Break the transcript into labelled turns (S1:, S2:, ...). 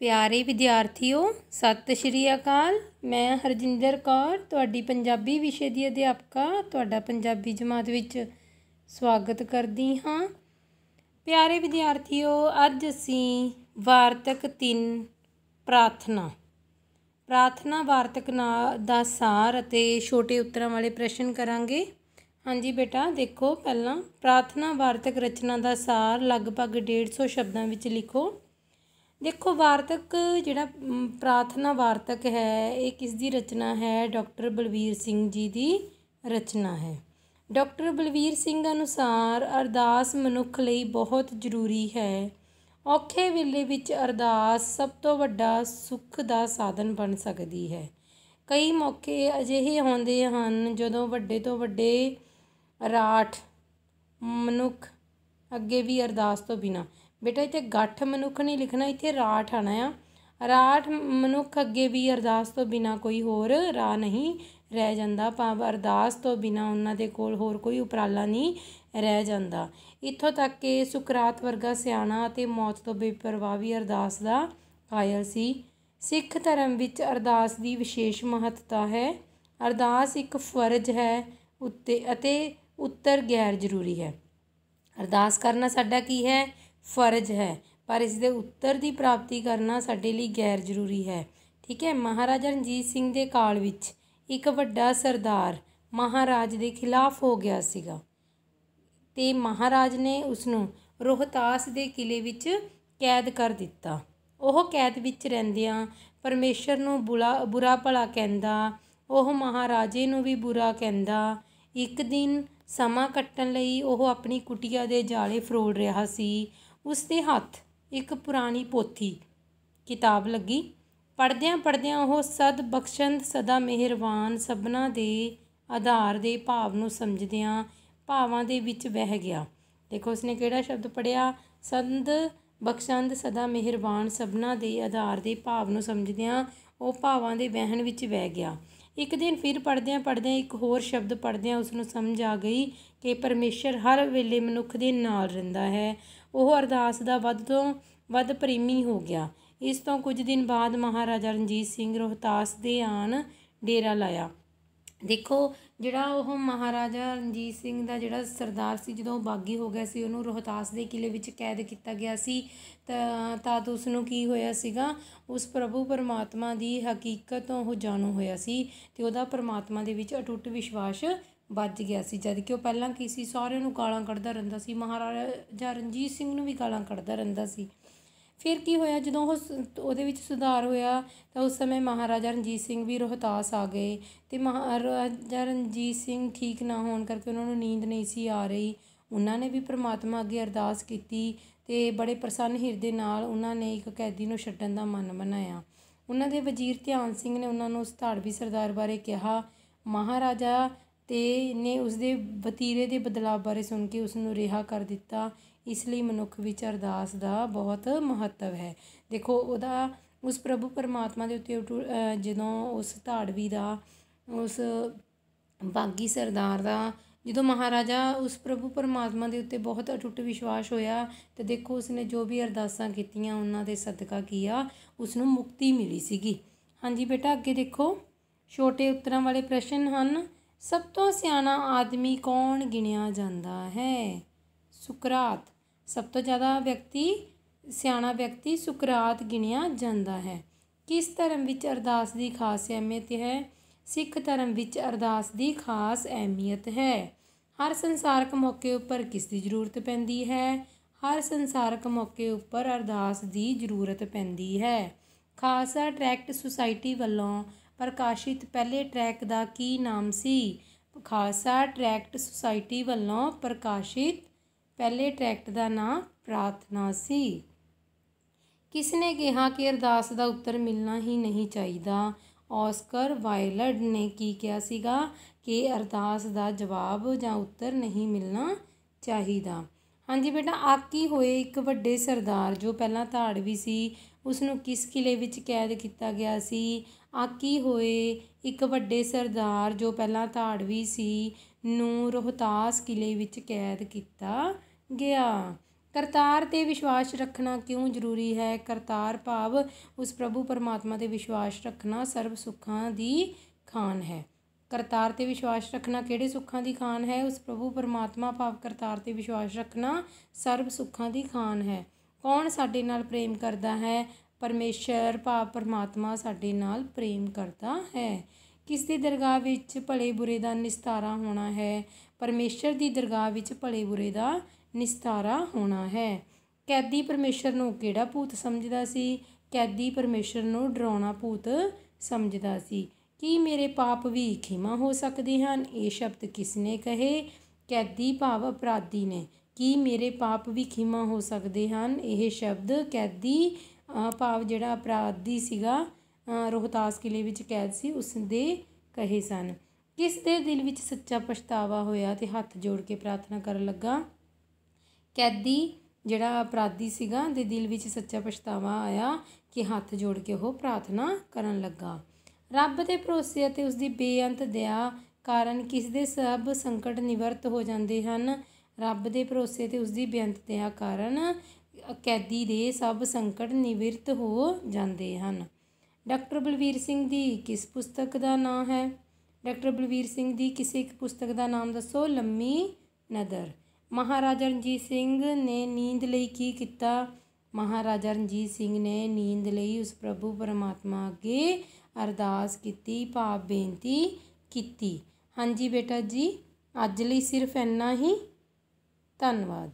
S1: प्यारे विद्यार्थियों सत श्री अकाल। मैं हरजिंदर कौर तुहाडी पंजाबी विषय की अध्यापका तुहाडा पंजाबी जमात विच स्वागत करदी हाँ। प्यारे विद्यार्थियों अज असी वार्तक 3 प्रार्थना वार्तक दा सार अते छोटे उत्तरां वाले प्रश्न करांगे। हाँ जी बेटा देखो, पहला प्रार्थना वार्तक रचना का सार लगभग 150 शब्दों विच लिखो। देखो वार्तक जिहड़ा प्रार्थना वार्तक है ये किसकी रचना है? डॉक्टर बलवीर सिंह जी की रचना है। डॉक्टर बलवीर सिंह अनुसार अरदास मनुख लई बहुत जरूरी है। औखे वेले विच अरदास सब तो वड्डा सुख का साधन बन सकती है। कई मौके अजिहे आउंदे हन जदों वड्डे तो वड्डे राठ मनुख अगे भी अरदास तो बिना, बेटा इत्थे गठ मनुख नहीं लिखना, इत्थे राठ आना आ। राठ मनुख अगे भी अरदास तो बिना कोई होर राह नहीं रह जाता, भाव अरदास तो बिना उन्हां दे कोल होर कोई उपराला नहीं रह जाता। इत्थों तक कि सुकरात वर्गा सियाणा ते मौत तो बेपरवाह भी अरदास दा कायल सी। सिख धर्म विच अरदास की विशेष महत्ता है। अरदास एक फर्ज है उत्ते अते उत्तर गैर जरूरी है। अरदास करना साडा की है? फर्ज है, पर इस दे उत्तर की प्राप्ति करना साडे लई गैर जरूरी है। ठीक है। महाराजा रणजीत सिंह के काल विच एक वड्डा सरदार महाराज के खिलाफ हो गया सीगा ते महाराज ने उसनूं रोहतास के किले विच कैद कर दिता। ओह कैद विच रहिंदियां परमेश्वर नूं बुरा भला कहंदा, ओह महाराजे नूं भी बुरा कहंदा। एक दिन समा कट्टण लई ओह अपनी कुटिया दे जाले फरोल रहा सी। उसके हत्थ एक पुरानी पोथी किताब लगी। पढ़द्यां पढ़द्यां ओह सद बख्शंद सदा मेहरबान सबना दे आधार दे भाव नूं समझद्यां भावां दे विच बह गया। देखो उसने किहड़ा शब्द पढ़िया? सद बख्शंद सदा मेहरबान सबना दे आधार दे भाव नूं समझद्यां ओह भावां दे वहण विच बह गया। एक दिन फिर पढ़द्यां पढ़द्यां एक होर शब्द पढ़द्यां उसनूं समझ आ गई कि परमेश्वर हर वेले मनुख दे नाल रहिंदा है। ਉਹ अरदास ਦਾ ਵੱਧ ਤੋਂ ਵੱਧ ਪ੍ਰੇਮੀ ਹੋ ਗਿਆ। ਇਸ ਤੋਂ ਕੁਝ ਦਿਨ ਬਾਅਦ महाराजा रणजीत सिंह रोहतास ਦੇ ਆਣ ਡੇਰਾ ਲਾਇਆ। देखो ਜਿਹੜਾ ਉਹ महाराजा रणजीत सिंह ਦਾ ਜਿਹੜਾ ਸਰਦਾਰ ਸੀ, ਜਦੋਂ ਉਹ ਬਾਗੀ ਹੋ ਗਿਆ ਸੀ, ਉਹਨੂੰ ਰੋਹਤਾਸ ਦੇ ਕਿਲੇ ਵਿੱਚ ਕੈਦ ਕੀਤਾ ਗਿਆ ਸੀ ਤਦ ਉਸ ਨੂੰ ਕੀ ਹੋਇਆ ਸੀਗਾ? ਉਸ ਪ੍ਰਭੂ ਪਰਮਾਤਮਾ ਦੀ ਹਕੀਕਤ ਤੋਂ ਉਹ ਜਾਣੂ ਹੋਇਆ ਸੀ ਤੇ ਉਹਦਾ ਪਰਮਾਤਮਾ ਦੇ ਵਿੱਚ ਅਟੁੱਟ ਵਿਸ਼ਵਾਸ ਵੱਜ ਗਿਆ ਸੀ। ਜਦ ਕਿ ਉਹ ਪਹਿਲਾਂ ਕੀ ਸੀ? ਸਾਰਿਆਂ ਨੂੰ ਗਾਲਾਂ ਕੱਢਦਾ ਰਹਿੰਦਾ ਸੀ, ਮਹਾਰਾਜਾ ਰਣਜੀਤ ਸਿੰਘ ਨੂੰ ਵੀ ਗਾਲਾਂ ਕੱਢਦਾ ਰਹਿੰਦਾ ਸੀ। ਫਿਰ ਕੀ ਹੋਇਆ? ਜਦੋਂ ਉਹਦੇ ਵਿੱਚ ਸੁਧਾਰ ਹੋਇਆ ਤਾਂ ਉਸ ਸਮੇਂ ਮਹਾਰਾਜਾ ਰਣਜੀਤ ਸਿੰਘ ਵੀ ਰੋਹਤਾਸ ਆ ਗਏ ਅਤੇ ਮਹਾਰਾਜਾ ਰਣਜੀਤ ਸਿੰਘ ਠੀਕ ਨਾ ਹੋਣ ਕਰਕੇ ਉਹਨਾਂ ਨੂੰ ਨੀਂਦ ਨਹੀਂ ਸੀ ਆ ਰਹੀ। ਉਹਨਾਂ ਨੇ ਵੀ ਪਰਮਾਤਮਾ ਅੱਗੇ ਅਰਦਾਸ ਕੀਤੀ ਅਤੇ ਬੜੇ ਪ੍ਰਸੰਨ ਹਿਰਦੇ ਨਾਲ ਉਹਨਾਂ ਨੇ ਇੱਕ ਕੈਦੀ ਨੂੰ ਛੱਡਣ ਦਾ ਮਨ ਬਣਾਇਆ। ਉਹਨਾਂ ਦੇ ਵਜ਼ੀਰ ਧਿਆਨ ਸਿੰਘ ਨੇ ਉਹਨਾਂ ਨੂੰ ਉਸ ਧਾੜਵੀ ਸਰਦਾਰ ਬਾਰੇ ਕਿਹਾ। ਮਹਾਰਾਜਾ ਤੇ ਨੇ ਉਸਦੇ ਵਤੀਰੇ ਦੇ ਬਦਲਾਅ ਬਾਰੇ ਸੁਣ ਕੇ ਉਸ ਨੂੰ ਰਿਹਾ ਕਰ ਦਿੱਤਾ। ਇਸ ਲਈ ਮਨੁੱਖ ਵਿੱਚ ਅਰਦਾਸ ਦਾ ਬਹੁਤ ਮਹੱਤਵ ਹੈ। ਦੇਖੋ ਉਹਦਾ ਉਸ ਪ੍ਰਭੂ ਪਰਮਾਤਮਾ ਦੇ ਉੱਤੇ ਜਦੋਂ ਉਸ ਧਾੜਵੀ ਦਾ, ਉਸ ਬਾਗੀ ਸਰਦਾਰ ਦਾ ਜਦੋਂ ਮਹਾਰਾਜਾ ਉਸ ਪ੍ਰਭੂ ਪਰਮਾਤਮਾ ਦੇ ਉੱਤੇ ਬਹੁਤ ਅਟੁੱਟ ਵਿਸ਼ਵਾਸ ਹੋਇਆ ਤਾਂ ਦੇਖੋ ਉਸਨੇ ਜੋ ਵੀ ਅਰਦਾਸਾਂ ਕੀਤੀਆਂ ਉਹਨਾਂ ਦੇ ਸਦਕਾ ਕੀ ਆ, ਉਸ ਨੂੰ ਮੁਕਤੀ ਮਿਲੀ ਸੀਗੀ। ਹਾਂਜੀ ਬੇਟਾ ਅੱਗੇ ਦੇਖੋ, ਛੋਟੇ ਉੱਤਰਾਂ ਵਾਲੇ ਪ੍ਰਸ਼ਨ ਹਨ। ਸਭ ਤੋਂ ਸਿਆਣਾ ਆਦਮੀ ਕੌਣ ਗਿਣਿਆ ਜਾਂਦਾ ਹੈ? ਸੁਕਰਾਤ। ਸਭ ਤੋਂ ਜ਼ਿਆਦਾ ਸਿਆਣਾ ਵਿਅਕਤੀ ਸੁਕਰਾਤ ਗਿਣਿਆ ਜਾਂਦਾ ਹੈ। ਕਿਸ ਧਰਮ ਵਿੱਚ ਅਰਦਾਸ ਦੀ ਖਾਸ ਅਹਿਮੀਅਤ ਹੈ? ਸਿੱਖ ਧਰਮ ਵਿੱਚ ਅਰਦਾਸ ਦੀ ਖਾਸ ਅਹਿਮੀਅਤ ਹੈ। ਹਰ ਸੰਸਾਰਕ ਮੌਕੇ ਉੱਪਰ ਕਿਸ ਦੀ ਜ਼ਰੂਰਤ ਪੈਂਦੀ ਹੈ? ਹਰ ਸੰਸਾਰਕ ਮੌਕੇ ਉੱਪਰ ਅਰਦਾਸ ਦੀ ਜ਼ਰੂਰਤ ਪੈਂਦੀ ਹੈ। ਖਾਲਸਾ ਟਰੈਕਟ ਸੁਸਾਇਟੀ ਵੱਲੋਂ ਪ੍ਰਕਾਸ਼ਿਤ ਪਹਿਲੇ ਟਰੈਕ ਦਾ ਕੀ ਨਾਮ ਸੀ? ਖਾਲਸਾ ਟਰੈਕਟ ਸੁਸਾਇਟੀ ਵੱਲੋਂ ਪ੍ਰਕਾਸ਼ਿਤ ਪਹਿਲੇ ਟਰੈਕਟ ਦਾ ਨਾਂ ਪ੍ਰਾਰਥਨਾ ਸੀ। ਕਿਸ ਨੇ ਕਿਹਾ ਕਿ ਅਰਦਾਸ ਦਾ ਉੱਤਰ ਮਿਲਣਾ ਹੀ ਨਹੀਂ ਚਾਹੀਦਾ? ਔਸਕਰ ਵਾਈਲਡ ਨੇ ਕੀ ਕਿਹਾ ਸੀਗਾ ਕਿ ਅਰਦਾਸ ਦਾ ਜਵਾਬ ਜਾਂ ਉੱਤਰ ਨਹੀਂ ਮਿਲਣਾ ਚਾਹੀਦਾ। ਹਾਂਜੀ ਬੇਟਾ, ਆਕੀ ਹੋਏ ਇੱਕ ਵੱਡੇ ਸਰਦਾਰ ਜੋ ਪਹਿਲਾਂ ਧਾੜਵੀ ਸੀ ਉਸ ਨੂੰ ਕਿਸ ਕਿਲੇ ਵਿੱਚ ਕੈਦ ਕੀਤਾ ਗਿਆ ਸੀ? ਆਕੀ ਹੋਏ ਇੱਕ ਵੱਡੇ ਸਰਦਾਰ ਜੋ ਪਹਿਲਾਂ ਧਾੜਵੀ ਸੀ ਨੂੰ ਰੋਹਤਾਸ ਕਿਲੇ ਵਿੱਚ ਕੈਦ ਕੀਤਾ ਗਿਆ। ਕਰਤਾਰ ਤੇ ਵਿਸ਼ਵਾਸ ਰੱਖਣਾ ਕਿਉਂ ਜ਼ਰੂਰੀ ਹੈ? ਕਰਤਾਰ ਭਾਵ ਉਸ ਪ੍ਰਭੂ ਪਰਮਾਤਮਾ ਤੇ ਵਿਸ਼ਵਾਸ ਰੱਖਣਾ ਸਰਬ ਸੁੱਖਾਂ ਦੀ ਖਾਨ ਹੈ। ਕਰਤਾਰ ਤੇ ਵਿਸ਼ਵਾਸ ਰੱਖਣਾ ਕਿਹੜੇ ਸੁੱਖਾਂ ਦੀ ਖਾਨ ਹੈ? ਉਸ ਪ੍ਰਭੂ ਪਰਮਾਤਮਾ ਭਾਵ ਕਰਤਾਰ ਤੇ ਵਿਸ਼ਵਾਸ ਰੱਖਣਾ ਸਰਬ ਸੁੱਖਾਂ ਦੀ ਖਾਨ ਹੈ। ਕੌਣ ਸਾਡੇ ਨਾਲ ਪ੍ਰੇਮ ਕਰਦਾ ਹੈ? ਪਰਮੇਸ਼ਰ ਭਾਵ ਪਰਮਾਤਮਾ ਸਾਡੇ ਨਾਲ ਪ੍ਰੇਮ ਕਰਦਾ ਹੈ। ਕਿਸ ਦੀ ਦਰਗਾਹ ਵਿੱਚ ਭਲੇ ਬੁਰੇ ਦਾ ਨਿਸਤਾਰਾ ਹੋਣਾ ਹੈ? ਪਰਮੇਸ਼ਰ ਦੀ ਦਰਗਾਹ ਵਿੱਚ ਭਲੇ ਬੁਰੇ ਦਾ ਨਿਸਤਾਰਾ ਹੋਣਾ ਹੈ। ਕੈਦੀ ਪਰਮੇਸ਼ਰ ਨੂੰ ਕਿਹੜਾ ਭੂਤ ਸਮਝਦਾ ਸੀ? ਕੈਦੀ ਪਰਮੇਸ਼ਰ ਨੂੰ ਡਰਾਉਣਾ ਭੂਤ ਸਮਝਦਾ ਸੀ। ਕੀ ਮੇਰੇ ਪਾਪ ਵੀ ਖਿਮਾ ਹੋ ਸਕਦੇ ਹਨ? ਇਹ ਸ਼ਬਦ ਕਿਸ ਨੇ ਕਹੇ? ਕੈਦੀ ਭਾਵ ਅਪਰਾਧੀ ਨੇ। ਕੀ ਮੇਰੇ ਪਾਪ ਵੀ ਖਿਮਾ ਹੋ ਸਕਦੇ ਹਨ? ਇਹ ਸ਼ਬਦ ਕੈਦੀ ਭਾਵ ਜਿਹੜਾ ਅਪਰਾਧੀ ਸੀਗਾ, ਰੋਹਤਾਸ ਕਿਲੇ ਵਿੱਚ ਕੈਦ ਸੀ, ਉਸ ਦੇ ਕਹੇ ਸਨ। ਕਿਸ ਦੇ ਦਿਲ ਵਿੱਚ ਸੱਚਾ ਪਛਤਾਵਾ ਹੋਇਆ ਤੇ ਹੱਥ ਜੋੜ ਕੇ ਪ੍ਰਾਰਥਨਾ ਕਰਨ ਲੱਗਾ? ਕੈਦੀ ਜਿਹੜਾ ਅਪਰਾਧੀ ਸੀਗਾ ਦੇ ਦਿਲ ਵਿੱਚ ਸੱਚਾ ਪਛਤਾਵਾ ਆਇਆ ਕਿ ਹੱਥ ਜੋੜ ਕੇ ਉਹ ਪ੍ਰਾਰਥਨਾ ਕਰਨ ਲੱਗਾ। ਰੱਬ ਦੇ ਭਰੋਸੇ ਅਤੇ ਉਸ ਦੀ ਬੇਅੰਤ ਦਇਆ ਕਾਰਨ ਕਿਸ ਦੇ ਸਭ ਸੰਕਟ ਨਿਵਰਤ ਹੋ ਜਾਂਦੇ ਹਨ? ਰੱਬ ਦੇ ਭਰੋਸੇ ਅਤੇ ਉਸ ਦੀ ਬੇਅੰਤ ਦਇਆ ਕਾਰਨ ਕੈਦੀ ਦੇ ਸਭ ਸੰਕਟ ਨਿਵਰਤ ਹੋ ਜਾਂਦੇ ਹਨ। ਡਾਕਟਰ ਬਲਵੀਰ ਸਿੰਘ ਦੀ ਕਿਸ ਪੁਸਤਕ ਦਾ ਨਾਂ ਹੈ? ਡਾਕਟਰ ਬਲਵੀਰ ਸਿੰਘ ਦੀ ਕਿਸੇ ਇੱਕ ਪੁਸਤਕ ਦਾ ਨਾਮ ਦੱਸੋ। ਲੰਮੀ ਨਦਰ। ਮਹਾਰਾਜਾ ਰਣਜੀਤ ਸਿੰਘ ਨੇ ਨੀਂਦ ਲਈ ਕੀ ਕੀਤਾ? ਮਹਾਰਾਜਾ ਰਣਜੀਤ ਸਿੰਘ ਨੇ ਨੀਂਦ ਲਈ ਉਸ ਪ੍ਰਭੂ ਪਰਮਾਤਮਾ ਅੱਗੇ ਅਰਦਾਸ ਕੀਤੀ, ਭਾਵ ਬੇਨਤੀ ਕੀਤੀ। ਹਾਂਜੀ ਬੇਟਾ ਜੀ, ਅੱਜ ਲਈ ਸਿਰਫ ਇੰਨਾ ਹੀ। ਧੰਨਵਾਦ।